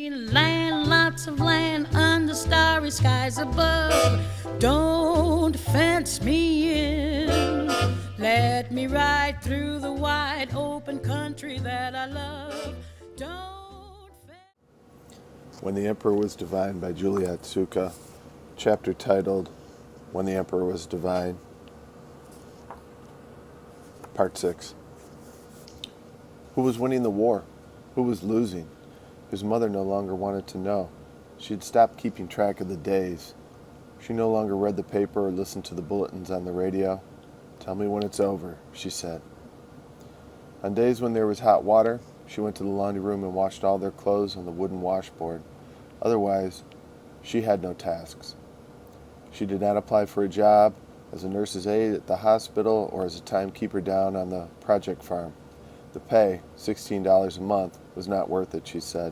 Land, lots of land under starry skies above. Don't fence me in. Let me ride through the wide open country that I love. Don't fence. When the Emperor Was Divine by Julie Otsuka, chapter titled When the Emperor Was Divine, Part 6. Who was winning the war? Who was losing? His mother no longer wanted to know. She had stopped keeping track of the days. She no longer read the paper or listened to the bulletins on the radio. "Tell me when it's over," she said. On days when there was hot water, she went to the laundry room and washed all their clothes on the wooden washboard. Otherwise, she had no tasks. She did not apply for a job as a nurse's aide at the hospital or as a timekeeper down on the project farm. The pay, $16 a month, was not worth it, she said.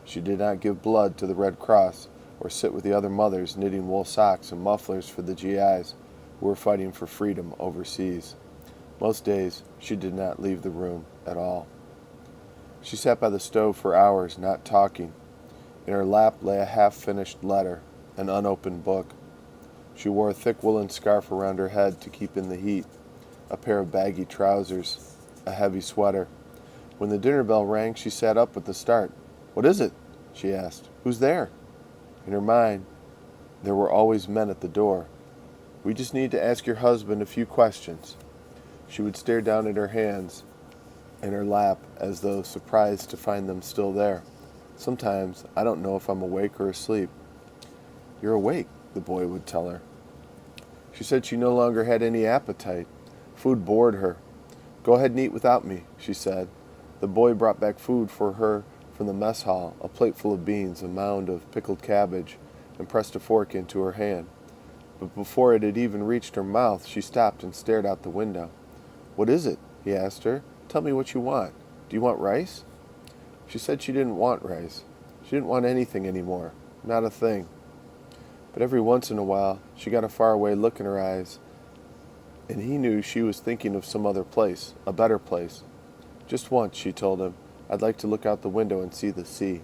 She did not give blood to the Red Cross or sit with the other mothers knitting wool socks and mufflers for the GIs who were fighting for freedom overseas. Most days, she did not leave the room at all. She sat by the stove for hours, not talking. In her lap lay a half-finished letter, an unopened book. She wore a thick woolen scarf around her head to keep in the heat, a pair of baggy trousers, a heavy sweater. When the dinner bell rang, she sat up with a start. "What is it?" she asked. "Who's there?" In her mind, there were always men at the door. "We just need to ask your husband a few questions." She would stare down at her hands in her lap as though surprised to find them still there. "Sometimes I don't know if I'm awake or asleep." "You're awake," the boy would tell her. She said she no longer had any appetite. Food bored her. "Go ahead and eat without me," she said. The boy brought back food for her from the mess hall, a plate full of beans, a mound of pickled cabbage, and pressed a fork into her hand. But before it had even reached her mouth, she stopped and stared out the window. "What is it?" he asked her. "Tell me what you want. Do you want rice?" She said she didn't want rice. She didn't want anything anymore, not a thing. But every once in a while, she got a faraway look in her eyes, and he knew she was thinking of some other place, a better place. "Just once," she told him, "I'd like to look out the window and see the sea."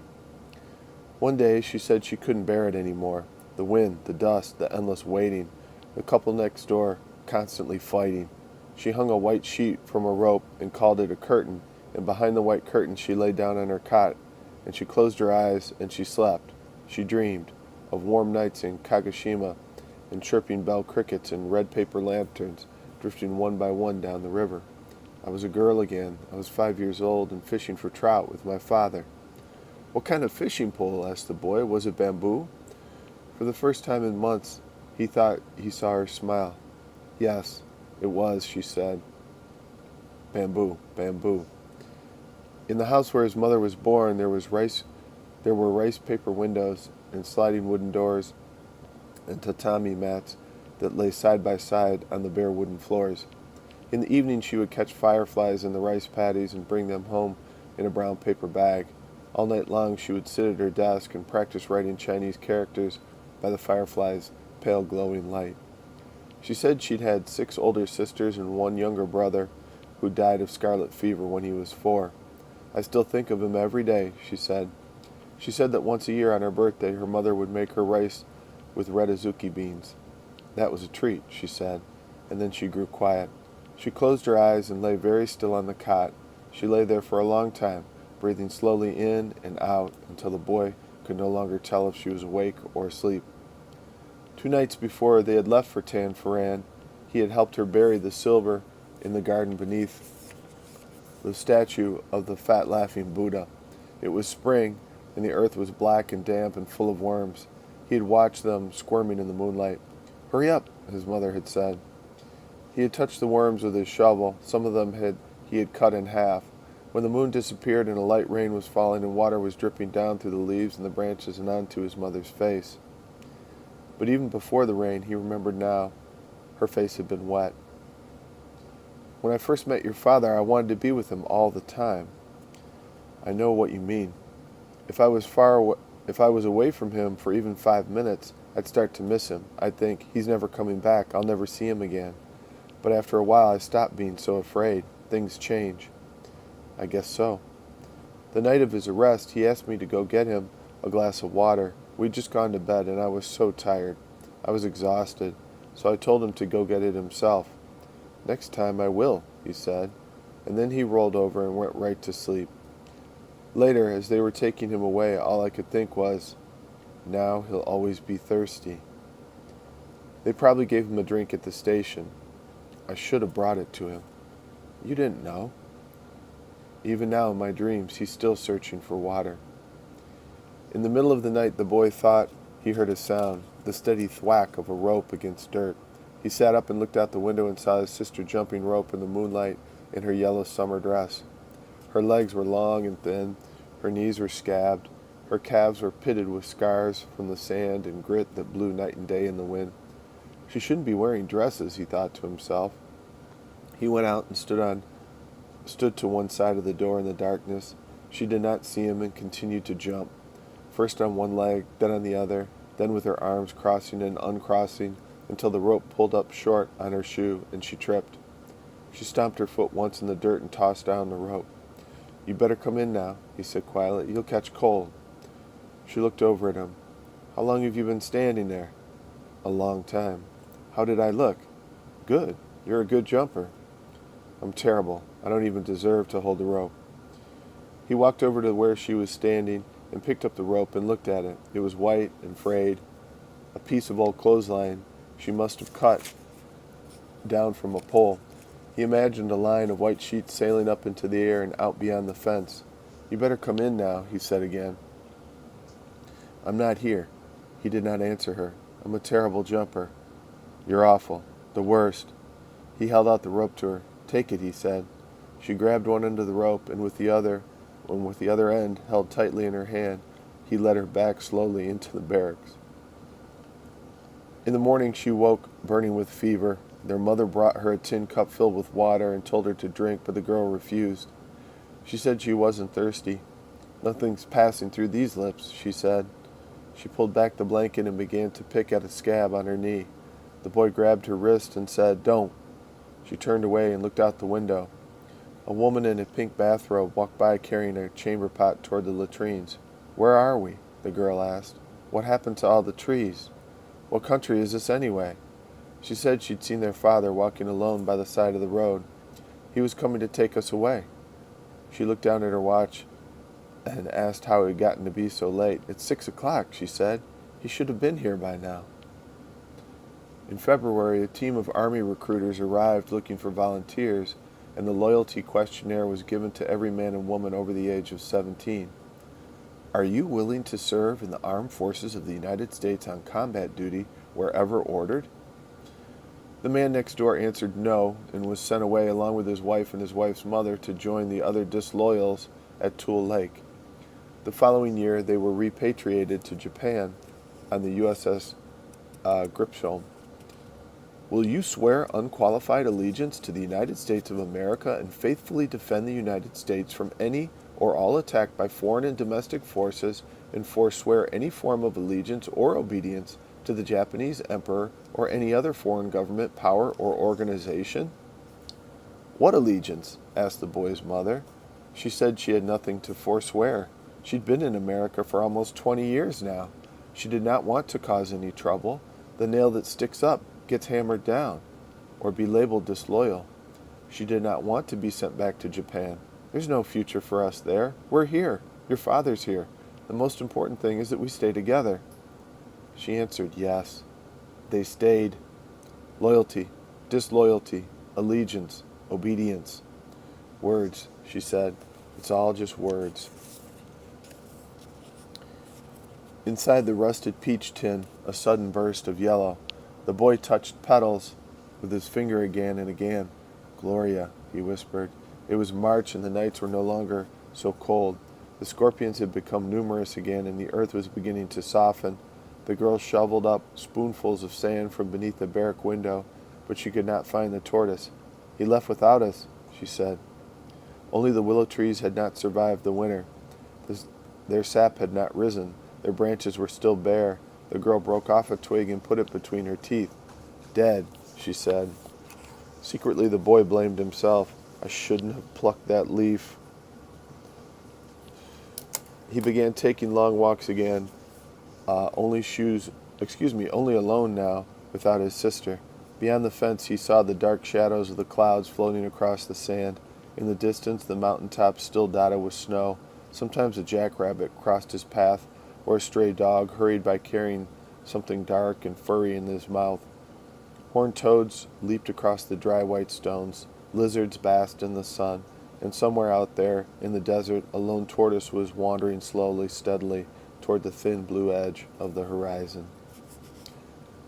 One day she said she couldn't bear it anymore. The wind, the dust, the endless waiting, the couple next door constantly fighting. She hung a white sheet from a rope and called it a curtain, and behind the white curtain she lay down on her cot, and she closed her eyes and she slept. She dreamed of warm nights in Kagoshima and chirping bell crickets and red paper lanterns drifting one by one down the river. I was a girl again. I was 5 years old and fishing for trout with my father. "What kind of fishing pole?" asked the boy. "Was it bamboo?" For the first time in months, he thought he saw her smile. "Yes, it was," she said. "Bamboo, bamboo." In the house where his mother was born, there were rice paper windows and sliding wooden doors and tatami mats that lay side by side on the bare wooden floors. In the evening she would catch fireflies in the rice paddies and bring them home in a brown paper bag. All night long she would sit at her desk and practice writing Chinese characters by the fireflies' pale glowing light. She said she'd had 6 older sisters and 1 younger brother who died of scarlet fever when he was 4. "I still think of him every day," she said. She said that once a year on her birthday her mother would make her rice with red azuki beans. That was a treat, she said, and then she grew quiet. She closed her eyes and lay very still on the cot. She lay there for a long time, breathing slowly in and out until the boy could no longer tell if she was awake or asleep. 2 nights before they had left for Tanforan, he had helped her bury the silver in the garden beneath the statue of the fat laughing Buddha. It was spring, and the earth was black and damp and full of worms. He had watched them squirming in the moonlight. "Hurry up," his mother had said. He had touched the worms with his shovel. Some of them he had cut in half. When the moon disappeared and a light rain was falling and water was dripping down through the leaves and the branches and onto his mother's face. But even before the rain, he remembered now, her face had been wet. "When I first met your father, I wanted to be with him all the time." "I know what you mean. If I was away from him for even 5 minutes, I'd start to miss him. I'd think, he's never coming back. I'll never see him again. But after a while, I stopped being so afraid. Things change." "I guess so." The night of his arrest, he asked me to go get him a glass of water. We'd just gone to bed, and I was so tired. I was exhausted, so I told him to go get it himself. Next time I will, he said, and then he rolled over and went right to sleep. Later, as they were taking him away, all I could think was, now he'll always be thirsty. They probably gave him a drink at the station. I should have brought it to him. You didn't know. Even now in my dreams, he's still searching for water. In the middle of the night, the boy thought he heard a sound, the steady thwack of a rope against dirt. He sat up and looked out the window and saw his sister jumping rope in the moonlight in her yellow summer dress. Her legs were long and thin, her knees were scabbed, her calves were pitted with scars from the sand and grit that blew night and day in the wind. She shouldn't be wearing dresses, he thought to himself. He went out and stood to one side of the door in the darkness. She did not see him and continued to jump, first on one leg, then on the other, then with her arms crossing and uncrossing until the rope pulled up short on her shoe and she tripped. She stomped her foot once in the dirt and tossed down the rope. You better come in now, he said quietly. You'll catch cold. She looked over at him. How long have you been standing there? A long time. How did I look? Good. You're a good jumper. I'm terrible. I don't even deserve to hold the rope. He walked over to where she was standing and picked up the rope and looked at it. It was white and frayed, a piece of old clothesline she must have cut down from a pole. He imagined a line of white sheets sailing up into the air and out beyond the fence. You better come in now, he said again. I'm not here. He did not answer her. I'm a terrible jumper. You're awful. The worst. He held out the rope to her. Take it, he said. She grabbed one end of the rope, and with the other end held tightly in her hand, he led her back slowly into the barracks. In the morning she woke, burning with fever. Their mother brought her a tin cup filled with water and told her to drink, but the girl refused. She said she wasn't thirsty. Nothing's passing through these lips, she said. She pulled back the blanket and began to pick at a scab on her knee. The boy grabbed her wrist and said, Don't. She turned away and looked out the window. A woman in a pink bathrobe walked by carrying a chamber pot toward the latrines. Where are we? The girl asked. What happened to all the trees? What country is this anyway? She said she'd seen their father walking alone by the side of the road. He was coming to take us away. She looked down at her watch and asked how it had gotten to be so late. It's 6 o'clock, she said. He should have been here by now. In February, a team of Army recruiters arrived looking for volunteers, and the loyalty questionnaire was given to every man and woman over the age of 17. Are you willing to serve in the armed forces of the United States on combat duty wherever ordered? The man next door answered no and was sent away along with his wife and his wife's mother to join the other disloyals at Tule Lake. The following year, they were repatriated to Japan on the USS Gripsholm. Will you swear unqualified allegiance to the United States of America and faithfully defend the United States from any or all attack by foreign and domestic forces, and forswear any form of allegiance or obedience to the Japanese Emperor or any other foreign government, power, or organization? What allegiance? Asked the boy's mother. She said she had nothing to forswear. She'd been in America for almost 20 years now. She did not want to cause any trouble. The nail that sticks up gets hammered down, or be labeled disloyal. She did not want to be sent back to Japan. There's no future for us there. We're here. Your father's here. The most important thing is that we stay together. She answered yes. They stayed. Loyalty, disloyalty, allegiance, obedience. Words, she said. It's all just words. Inside the rusted peach tin, a sudden burst of yellow. The boy touched petals with his finger again and again. Gloria, he whispered. It was March and the nights were no longer so cold. The scorpions had become numerous again and the earth was beginning to soften. The girl shoveled up spoonfuls of sand from beneath the barrack window, but she could not find the tortoise. He left without us, she said. Only the willow trees had not survived the winter. Their sap had not risen. Their branches were still bare. The girl broke off a twig and put it between her teeth. Dead, she said. Secretly the boy blamed himself. I shouldn't have plucked that leaf. He began taking long walks again, only alone now, without his sister. Beyond the fence he saw the dark shadows of the clouds floating across the sand. In the distance the mountain tops still dotted with snow. Sometimes a jackrabbit crossed his path, or a stray dog hurried by carrying something dark and furry in his mouth. Horned toads leaped across the dry white stones. Lizards basked in the sun, and somewhere out there in the desert a lone tortoise was wandering slowly, steadily, toward the thin blue edge of the horizon.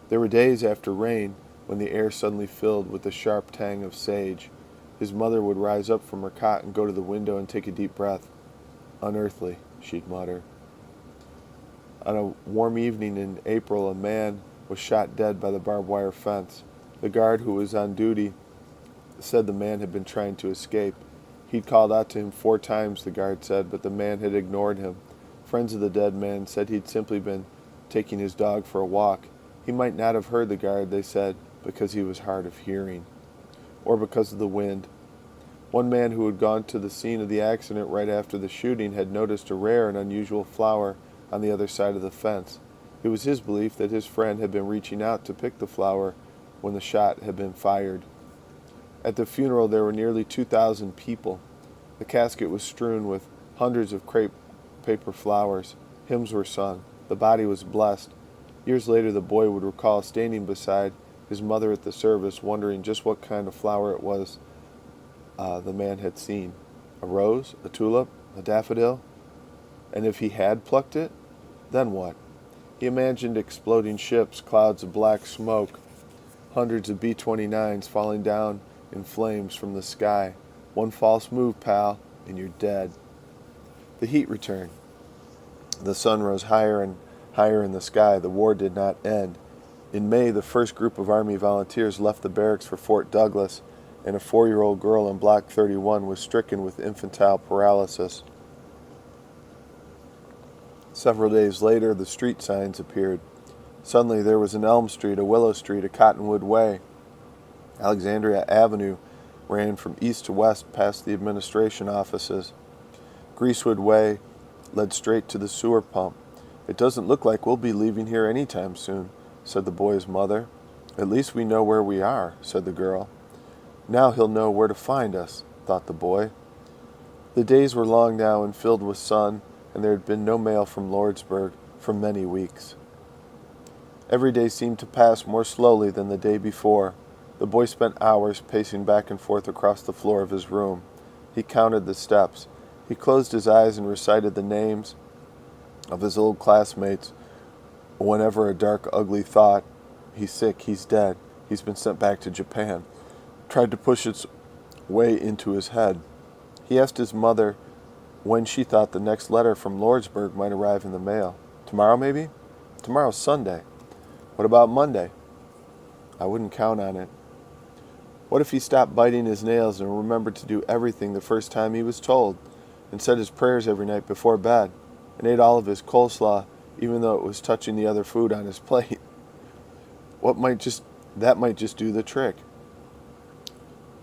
There were days after rain when the air suddenly filled with the sharp tang of sage. His mother would rise up from her cot and go to the window and take a deep breath. "Unearthly," she'd mutter. On a warm evening in April, a man was shot dead by the barbed wire fence. The guard who was on duty said the man had been trying to escape. He'd called out to him 4 times, the guard said, but the man had ignored him. Friends of the dead man said he'd simply been taking his dog for a walk. He might not have heard the guard, they said, because he was hard of hearing, or because of the wind. One man who had gone to the scene of the accident right after the shooting had noticed a rare and unusual flower on the other side of the fence. It was his belief that his friend had been reaching out to pick the flower when the shot had been fired. At the funeral there were nearly 2,000 people. The casket was strewn with hundreds of crepe paper flowers. Hymns were sung. The body was blessed. Years later the boy would recall standing beside his mother at the service, wondering just what kind of flower it was the man had seen. A rose? A tulip? A daffodil? And if he had plucked it, then what? He imagined exploding ships, clouds of black smoke, hundreds of B-29s falling down in flames from the sky. One false move, pal, and you're dead. The heat returned. The sun rose higher and higher in the sky. The war did not end. In May, the first group of Army volunteers left the barracks for Fort Douglas, and a 4-year-old girl in Block 31 was stricken with infantile paralysis. Several days later, the street signs appeared. Suddenly there was an Elm Street, a Willow Street, a Cottonwood Way. Alexandria Avenue ran from east to west past the administration offices. Greasewood Way led straight to the sewer pump. "It doesn't look like we'll be leaving here any time soon," said the boy's mother. "At least we know where we are," said the girl. "Now he'll know where to find us," thought the boy. The days were long now and filled with sun, and there had been no mail from Lordsburg for many weeks. Every day seemed to pass more slowly than the day before. The boy spent hours pacing back and forth across the floor of his room. He counted the steps. He closed his eyes and recited the names of his old classmates. Whenever a dark, ugly thought, "He's sick, he's dead, he's been sent back to Japan," tried to push its way into his head. He asked his mother when she thought the next letter from Lordsburg might arrive in the mail. "Tomorrow, maybe?" "Tomorrow's Sunday." "What about Monday?" "I wouldn't count on it." What if he stopped biting his nails and remembered to do everything the first time he was told, and said his prayers every night before bed, and ate all of his coleslaw even though it was touching the other food on his plate? That might just do the trick.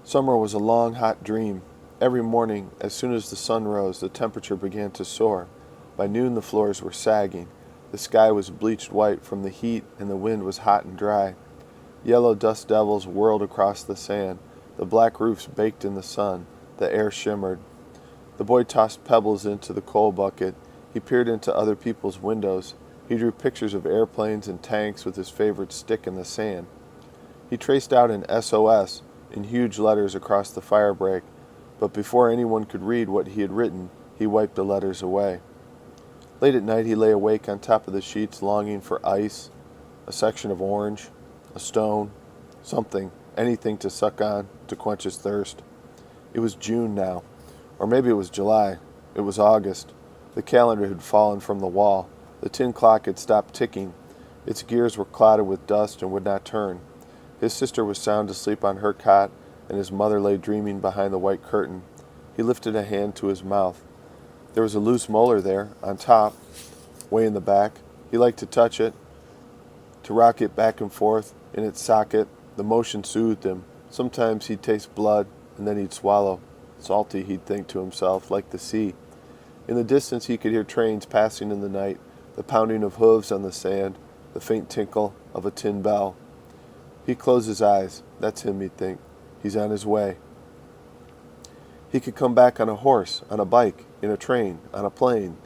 Summer was a long, hot dream. Every morning, as soon as the sun rose, the temperature began to soar. By noon the floors were sagging. The sky was bleached white from the heat, and the wind was hot and dry. Yellow dust devils whirled across the sand. The black roofs baked in the sun. The air shimmered. The boy tossed pebbles into the coal bucket. He peered into other people's windows. He drew pictures of airplanes and tanks with his favorite stick in the sand. He traced out an SOS in huge letters across the fire break, but before anyone could read what he had written, he wiped the letters away. Late at night he lay awake on top of the sheets, longing for ice, a section of orange, a stone, something, anything to suck on, to quench his thirst. It was June now, or maybe it was July. It was August. The calendar had fallen from the wall. The tin clock had stopped ticking. Its gears were clouded with dust and would not turn. His sister was sound asleep on her cot, and his mother lay dreaming behind the white curtain. He lifted a hand to his mouth. There was a loose molar there, on top, way in the back. He liked to touch it, to rock it back and forth in its socket. The motion soothed him. Sometimes he'd taste blood, and then he'd swallow. Salty, he'd think to himself, like the sea. In the distance he could hear trains passing in the night, the pounding of hooves on the sand, the faint tinkle of a tin bell. He'd close his eyes. That's him, he'd think. He's on his way. He could come back on a horse, on a bike, in a train, on a plane,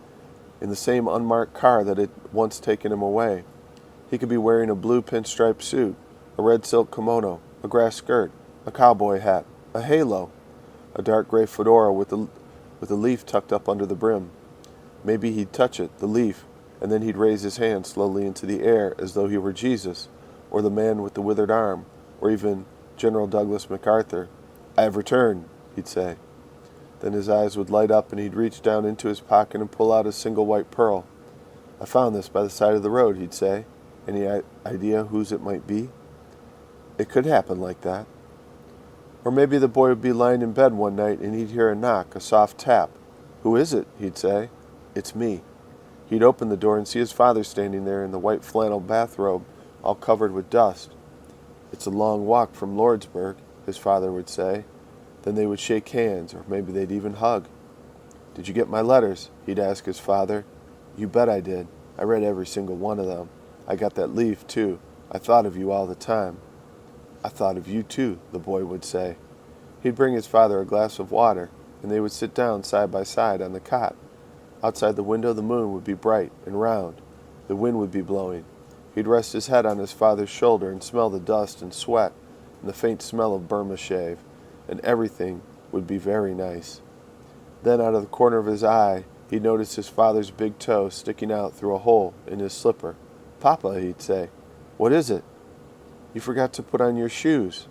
in the same unmarked car that had once taken him away. He could be wearing a blue pinstripe suit, a red silk kimono, a grass skirt, a cowboy hat, a halo, a dark gray fedora with a leaf tucked up under the brim. Maybe he'd touch it, the leaf, and then he'd raise his hand slowly into the air as though he were Jesus, or the man with the withered arm, or even General Douglas MacArthur. "I have returned," he'd say. Then his eyes would light up and he'd reach down into his pocket and pull out a single white pearl. "I found this by the side of the road," he'd say. Any idea whose it might be? It could happen like that. Or maybe the boy would be lying in bed one night and he'd hear a knock, a soft tap. "Who is it?" he'd say. "It's me." He'd open the door and see his father standing there in the white flannel bathrobe, all covered with dust. "It's a long walk from Lordsburg," his father would say. Then they would shake hands, or maybe they'd even hug. "Did you get my letters?" he'd ask his father. "You bet I did. I read every single one of them. I got that leaf, too. I thought of you all the time." "I thought of you, too," the boy would say. He'd bring his father a glass of water, and they would sit down side by side on the cot. Outside the window the moon would be bright and round. The wind would be blowing. He'd rest his head on his father's shoulder and smell the dust and sweat and the faint smell of Burma shave, and everything would be very nice. Then out of the corner of his eye he'd notice his father's big toe sticking out through a hole in his slipper. "Papa," he'd say, "what is it?" "You forgot to put on your shoes."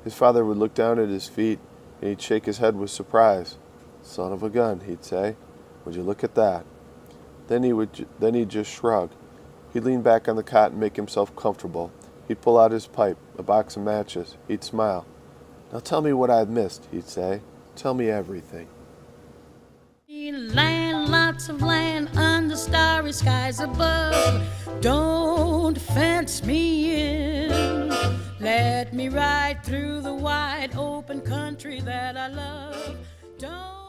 His father would look down at his feet and he'd shake his head with surprise. "Son of a gun," he'd say. "Would you look at that?" Then he'd just shrug. He'd lean back on the cot and make himself comfortable. He'd pull out his pipe, a box of matches. He'd smile. "Now tell me what I've missed," he'd say. "Tell me everything." Land, lots of land under starry skies above. Don't fence me in. Let me ride through the wide open country that I love. Don't